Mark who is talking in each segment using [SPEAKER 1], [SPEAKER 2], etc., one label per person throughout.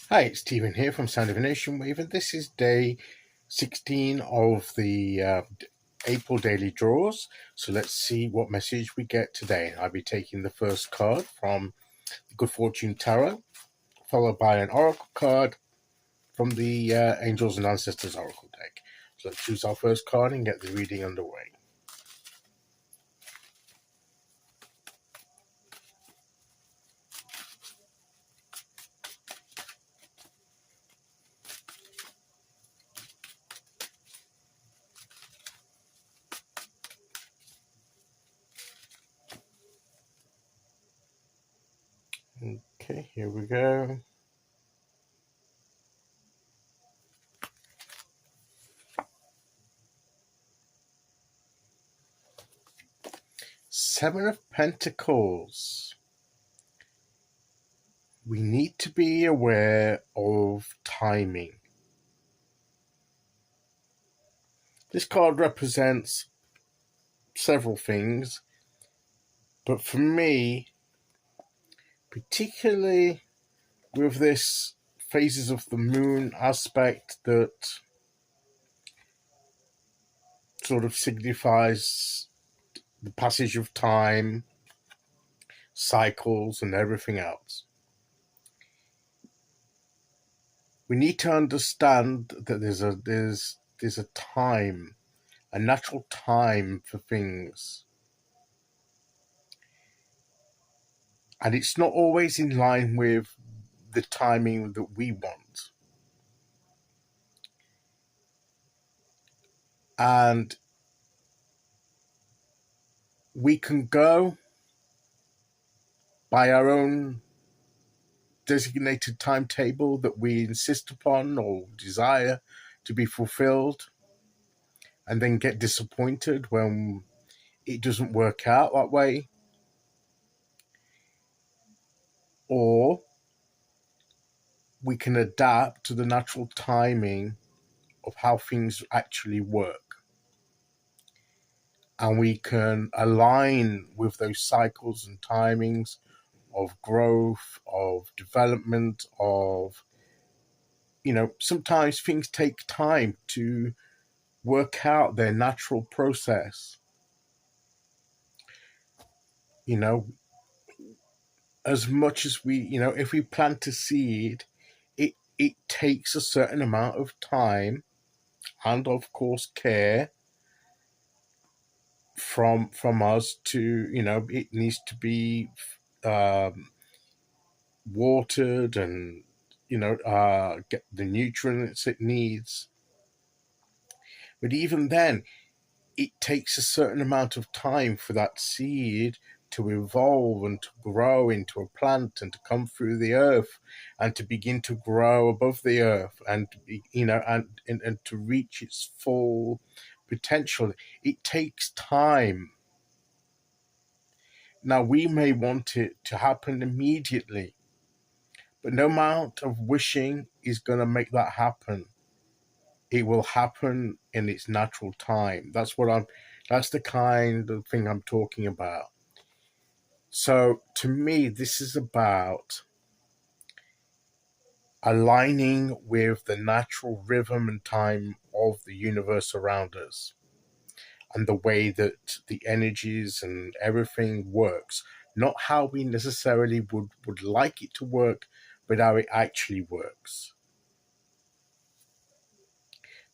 [SPEAKER 1] Hi, it's Stephen here from Sound of a Nation Wave, and this is day 16 of the April daily draws. So let's see what message we get today. I'll be taking the first card from the Good Fortune Tarot, followed by an Oracle card from the Angels and Ancestors Oracle deck. So let's choose our first card and get the reading underway. Okay, here we go. Seven of Pentacles. We need to be aware of timing. This card represents several things, but for me, particularly with this phases of the moon aspect that sort of signifies the passage of time, cycles, and everything else. We need to understand that there's a time, a natural time for things. And it's not always in line with the timing that we want. And we can go by our own designated timetable that we insist upon or desire to be fulfilled, and then get disappointed when it doesn't work out that way. Or we can adapt to the natural timing of how things actually work. And we can align with those cycles and timings of growth, of development, of, sometimes things take time to work out their natural process. As much as we, if we plant a seed, it takes a certain amount of time and, of course, care from us to, it needs to be watered and, get the nutrients it needs. But even then, it takes a certain amount of time for that seed to evolve and to grow into a plant and to come through the earth and to begin to grow above the earth and to be, and to reach its full potential. It takes time. Now, we may want it to happen immediately, but no amount of wishing is going to make that happen. It will happen in its natural time. That's the kind of thing I'm talking about. So to me, this is about aligning with the natural rhythm and time of the universe around us and the way that the energies and everything works. Not how we necessarily would like it to work, but how it actually works.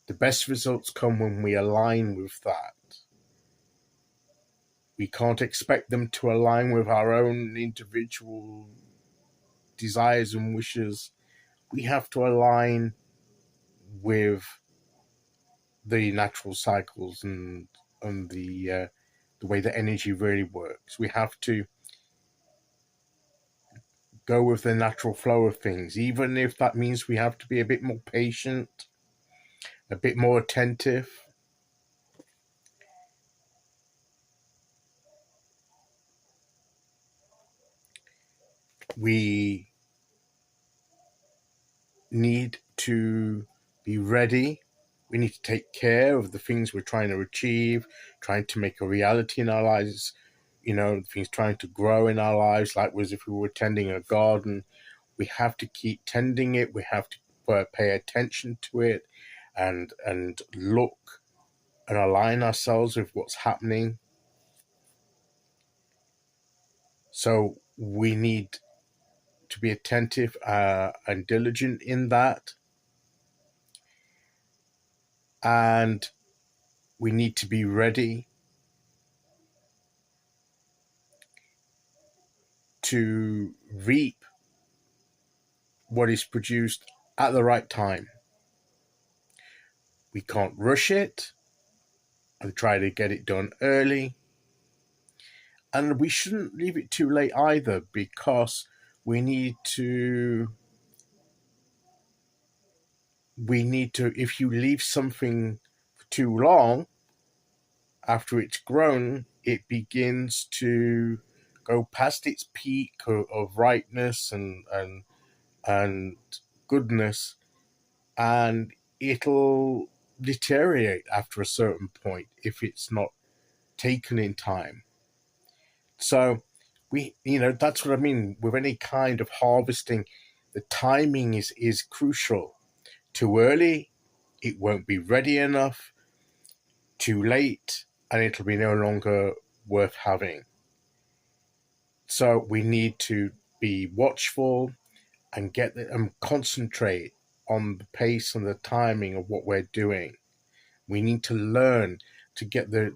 [SPEAKER 1] The best results come when we align with that. We can't expect them to align with our own individual desires and wishes. We have to align with the natural cycles and the way that energy really works. We have to go with the natural flow of things, even if that means we have to be a bit more patient, a bit more attentive. We need to be ready. We need to take care of the things we're trying to achieve, trying to make a reality in our lives, things trying to grow in our lives, like as if we were tending a garden. we have to keep tending it. We have to pay attention to it and look and align ourselves with what's happening. So we need to be attentive and diligent in that. And we need to be ready to reap what is produced at the right time. We can't rush it and try to get it done early. And we shouldn't leave it too late either, because we need to, if you leave something for too long, after it's grown, it begins to go past its peak of ripeness and goodness, and it'll deteriorate after a certain point if it's not taken in time. So that's what I mean with any kind of harvesting. The timing is crucial. Too early, it won't be ready enough. Too late, and it'll be no longer worth having. So we need to be watchful and concentrate on the pace and the timing of what we're doing. We need to learn to get the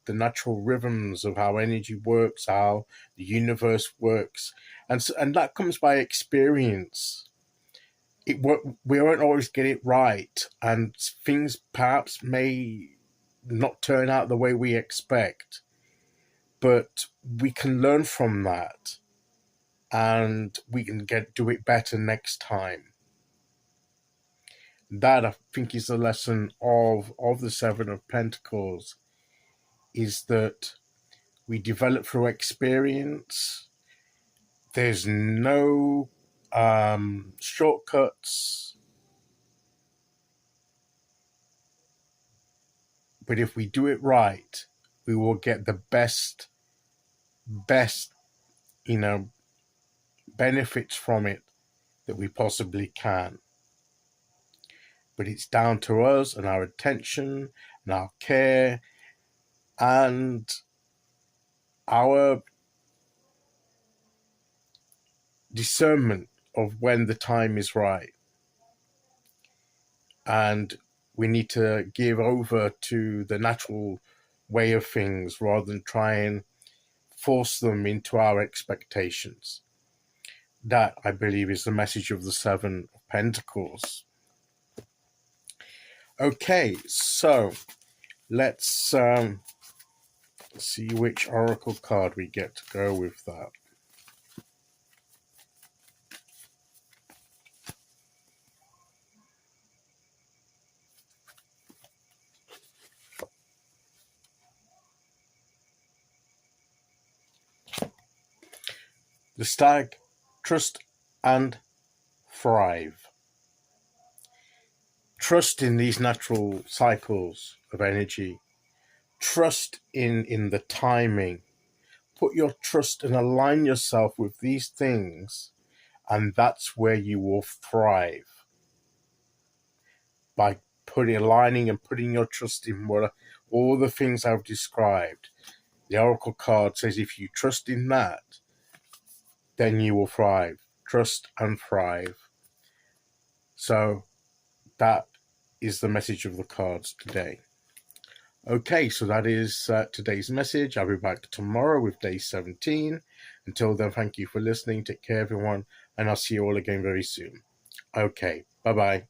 [SPEAKER 1] natural rhythms of how energy works, how the universe works, and that comes by experience. We won't always get it right, and things perhaps may not turn out the way we expect, but we can learn from that, and we can do it better next time. That, I think, is the lesson of the Seven of Pentacles, is that we develop through experience. There's no shortcuts. But if we do it right, we will get the best, benefits from it that we possibly can. But it's down to us and our attention and our care and our discernment of when the time is right. And we need to give over to the natural way of things rather than try and force them into our expectations. That, I believe, is the message of the Seven of Pentacles. Okay, so let's see which oracle card we get to go with that. The Stag, trust and thrive. Trust in these natural cycles of energy. Trust in the timing. Put your trust and align yourself with these things, and that's where you will thrive. By aligning and putting your trust in all the things I've described. The oracle card says if you trust in that, then you will thrive. Trust and thrive. So that is the message of the cards today. Okay, so that is today's message. I'll be back tomorrow with day 17. Until then, thank you for listening. Take care, everyone, and I'll see you all again very soon. Okay, bye-bye.